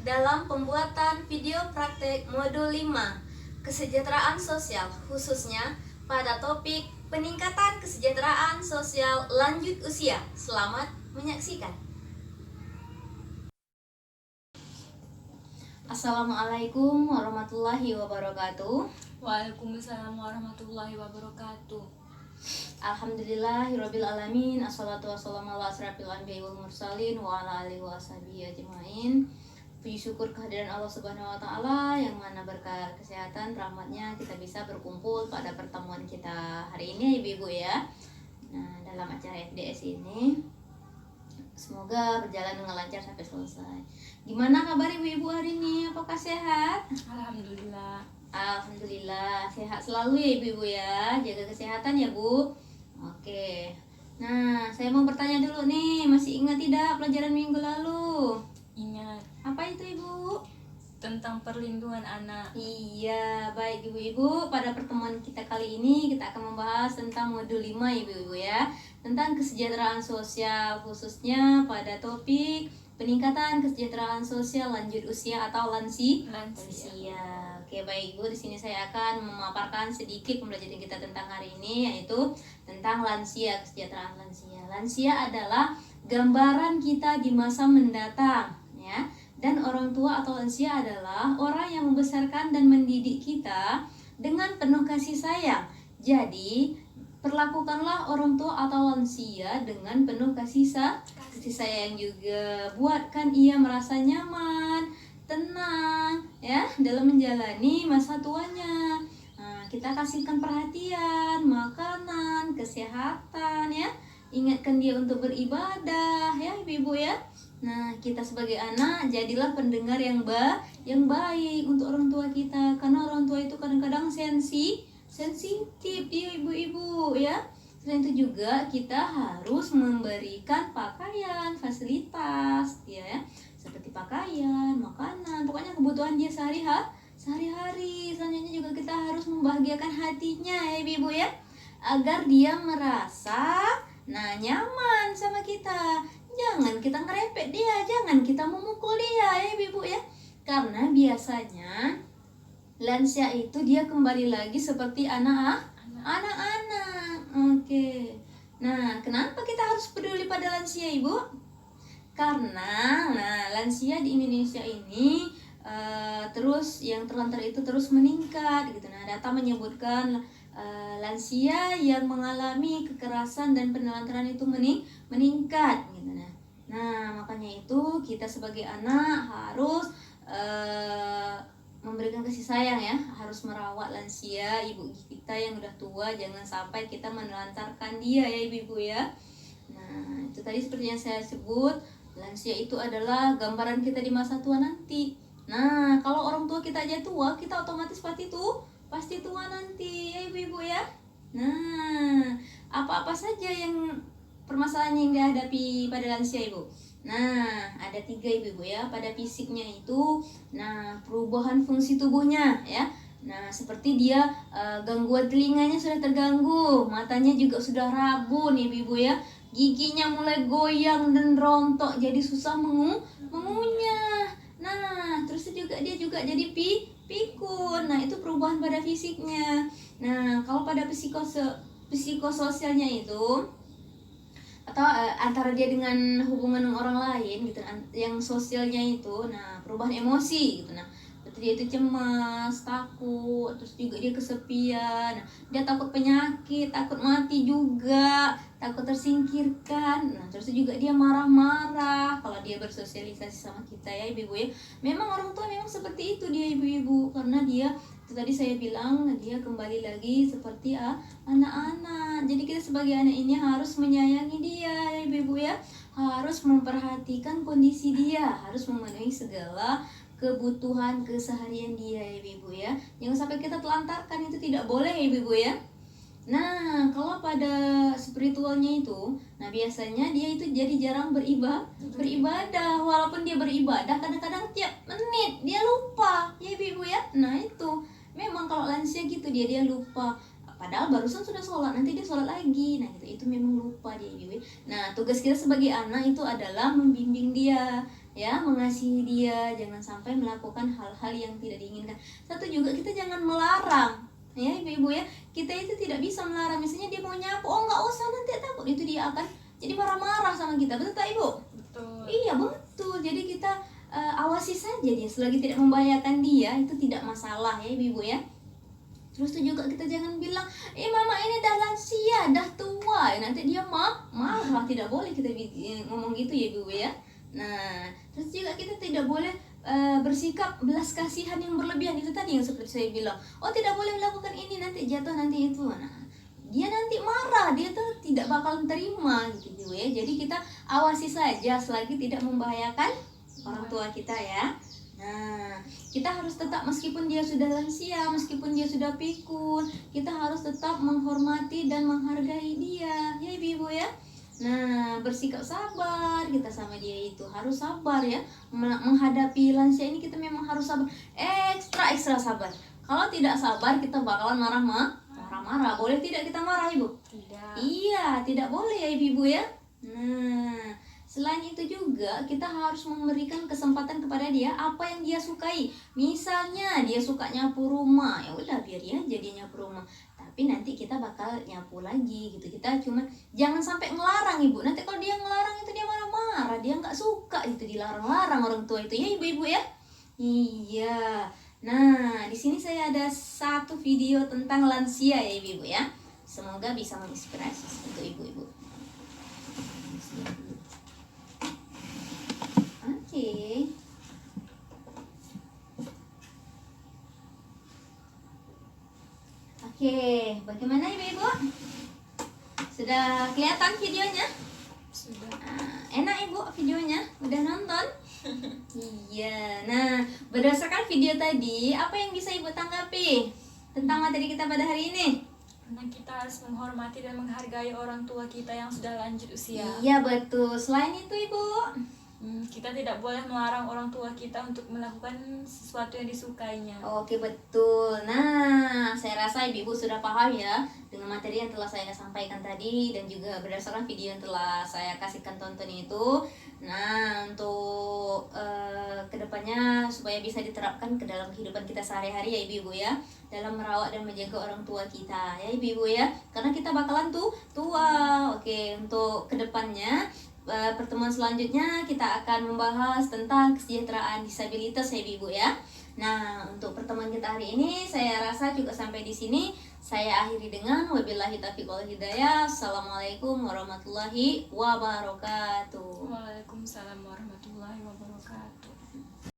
dalam pembuatan video praktek modul 5 kesejahteraan sosial, khususnya pada topik peningkatan kesejahteraan sosial lanjut usia. Selamat menyaksikan. Assalamualaikum warahmatullahi wabarakatuh. Waalaikumsalam warahmatullahi wabarakatuh. Alhamdulillahirabbil alamin. Assalatu wassalamu ala asrofil anbiya'i wal mursalin wa ala alihi washabihi ajmain. Puji syukur kehadiran Allah Subhanahu wa taala yang mana berkah kesehatan rahmatnya kita bisa berkumpul pada pertemuan kita hari ini Ibu-ibu ya. Nah, dalam acara FDS ini semoga berjalan dengan lancar sampai selesai. Gimana kabar Ibu-ibu hari ini? Apakah sehat? Alhamdulillah. Alhamdulillah sehat selalu ya Ibu-ibu ya. Jaga kesehatan ya Bu. Oke. Nah, saya mau bertanya dulu nih, masih ingat tidak pelajaran minggu lalu? Ingat Apa itu Ibu? tentang perlindungan anak. Iya, baik Ibu-ibu, pada pertemuan kita kali ini kita akan membahas tentang modul 5 Ibu-ibu ya, tentang kesejahteraan sosial, khususnya pada topik peningkatan kesejahteraan sosial lanjut usia atau lansia. Oke, baik Ibu, di sini saya akan memaparkan sedikit pembelajaran kita tentang hari ini, yaitu tentang lansia, kesejahteraan lansia. Lansia adalah gambaran kita di masa mendatang ya. Dan orang tua atau lansia adalah orang yang membesarkan dan mendidik kita dengan penuh kasih sayang. Jadi, perlakukanlah orang tua atau lansia dengan penuh kasih sayang juga. Buatkan ia merasa nyaman, tenang ya dalam menjalani masa tuanya. Nah, kita kasihkan perhatian, makanan, kesehatan ya. Ingatkan dia untuk beribadah ya Ibu-ibu ya. Nah, kita sebagai anak jadilah pendengar yang baik untuk orang tua kita, karena orang tua itu kadang-kadang sensitif ya Ibu-ibu ya. Selain itu juga kita harus memberikan pakaian, fasilitas ya, seperti pakaian, makanan, pokoknya kebutuhan dia sehari-hari. Selanjutnya juga kita harus membahagiakan hatinya ya Ibu-ibu ya, agar dia merasa nyaman sama kita. Jangan kita ngerepet dia, jangan kita memukul dia ya Ibu ya. Karena biasanya lansia itu dia kembali lagi seperti anak-anak. Oke. Nah, kenapa kita harus peduli pada lansia Ibu? Karena lansia di Indonesia ini terus yang terlantar itu terus meningkat gitu. Nah, data menyebutkan lansia yang mengalami kekerasan dan penelantaran itu meningkat gitu. Nah, makanya itu kita sebagai anak harus memberikan kasih sayang ya, harus merawat lansia ibu kita yang udah tua, jangan sampai kita menelantarkan dia ya ibu ya. Nah, itu tadi seperti yang saya sebut, lansia itu adalah gambaran kita di masa tua nanti. Nah, kalau orang tua kita aja tua, kita otomatis pasti tua nanti ya ibu-ibu ya. Nah, apa-apa saja yang permasalahan yang dihadapi pada lansia ibu? Nah, ada 3 ibu-ibu ya. Pada fisiknya itu, perubahan fungsi tubuhnya ya. Nah, seperti dia gangguan telinganya sudah terganggu, matanya juga sudah rabun ibu-ibu ya. Giginya mulai goyang dan rontok, jadi susah mengunyah. Nah, terus dia juga jadi pikun. Nah, itu perubahan pada fisiknya. Nah, kalau pada psikososialnya itu atau antara dia dengan hubungan dengan orang lain gitu, yang sosialnya itu, perubahan emosi gitu. Nah, berarti dia itu cemas, takut, terus juga dia kesepian, dia takut penyakit, takut mati juga, takut tersingkirkan. Nah, terus juga dia marah-marah kalau dia bersosialisasi sama kita ya ibu-ibu ya. Memang orang tua memang seperti itu dia ibu-ibu, karena dia itu tadi saya bilang dia kembali lagi seperti anak-anak. Jadi kita sebagai anak ini harus menyayangi dia ya ibu-ibu ya, harus memperhatikan kondisi dia, harus memenuhi segala kebutuhan keseharian dia ya ibu-ibu ya. Jangan sampai kita telantarkan, itu tidak boleh ya ibu-ibu ya. Nah, kalau pada spiritualnya itu, biasanya dia itu jadi jarang beribadah. Walaupun dia beribadah, kadang-kadang tiap menit dia lupa ya ibu-ibu ya. Nah, itu memang kalau lansia gitu dia lupa. Padahal barusan sudah sholat, nanti dia sholat lagi. Nah, itu memang lupa dia ibu. Nah, tugas kita sebagai anak itu adalah membimbing dia. ya, mengasihi dia, jangan sampai melakukan hal-hal yang tidak diinginkan. Satu juga, kita jangan melarang, ya ibu-ibu ya. Kita itu tidak bisa melarang. Misalnya dia mau nyapu, oh nggak usah, nanti takut, itu dia akan jadi marah-marah sama kita, betul tak ibu? Betul. Iya betul. Jadi kita awasi saja dia, selagi tidak membahayakan dia, itu tidak masalah ya ibu-ibu ya. Terus tuh juga kita jangan bilang, mama ini dah lansia, dah tua, nanti dia marah. Tidak boleh kita ngomong gitu ya ibu ya. Nah, terus juga kita tidak boleh bersikap belas kasihan yang berlebihan. Itu tadi yang seperti saya bilang, oh tidak boleh melakukan ini, nanti jatuh, nanti itu. Nah, dia nanti marah, dia tuh tidak bakal terima gitu ya. Jadi kita awasi saja selagi tidak membahayakan orang tua kita ya. Nah, kita harus tetap, meskipun dia sudah lansia, meskipun dia sudah pikun, kita harus tetap menghormati dan menghargai dia, ya ibu-ibu ya. Nah, bersikap sabar kita sama dia, itu harus sabar ya. Menghadapi lansia ini kita memang harus sabar, ekstra sabar. Kalau tidak sabar kita bakalan marah-marah. Boleh tidak kita marah ibu? Tidak. Iya, tidak boleh ya ibu-ibu ya. Nah, selain itu juga kita harus memberikan kesempatan kepada dia apa yang dia sukai. Misalnya dia suka nyapu rumah, ya udah biar dia jadi nyapu rumah. Tapi nanti kita bakal nyapu lagi gitu. Kita cuma jangan sampai ngelarang ibu. Nanti kalau dia ngelarang itu dia marah-marah, dia nggak suka itu, dilarang-larang orang tua itu ya ibu-ibu ya. Iya. Nah, di sini saya ada satu video tentang lansia ya ibu-ibu ya. Semoga bisa menginspirasi untuk ibu-ibu. Oke, bagaimana ibu-ibu? Sudah kelihatan videonya? Sudah. Enak ibu videonya? Udah nonton? Iya. Nah, berdasarkan video tadi, apa yang bisa ibu tanggapi tentang materi kita pada hari ini? Karena kita harus menghormati dan menghargai orang tua kita yang sudah lanjut usia. Iya betul. Selain itu ibu, Kita tidak boleh melarang orang tua kita untuk melakukan sesuatu yang disukainya. oke betul. Nah, saya rasa ibu-ibu sudah paham ya dengan materi yang telah saya sampaikan tadi dan juga berdasarkan video yang telah saya kasihkan tonton itu. Nah, untuk kedepannya supaya bisa diterapkan ke dalam kehidupan kita sehari-hari ya ibu-ibu ya, dalam merawat dan menjaga orang tua kita ya ibu-ibu ya, karena kita bakalan tua. Oke, untuk kedepannya pertemuan selanjutnya kita akan membahas tentang kesejahteraan disabilitas ya ibu ya. Nah, untuk pertemuan kita hari ini saya rasa juga sampai di sini. Saya akhiri dengan wabillahi taufiq wal hidayah. Assalamualaikum warahmatullahi wabarakatuh. Waalaikumsalam warahmatullahi wabarakatuh.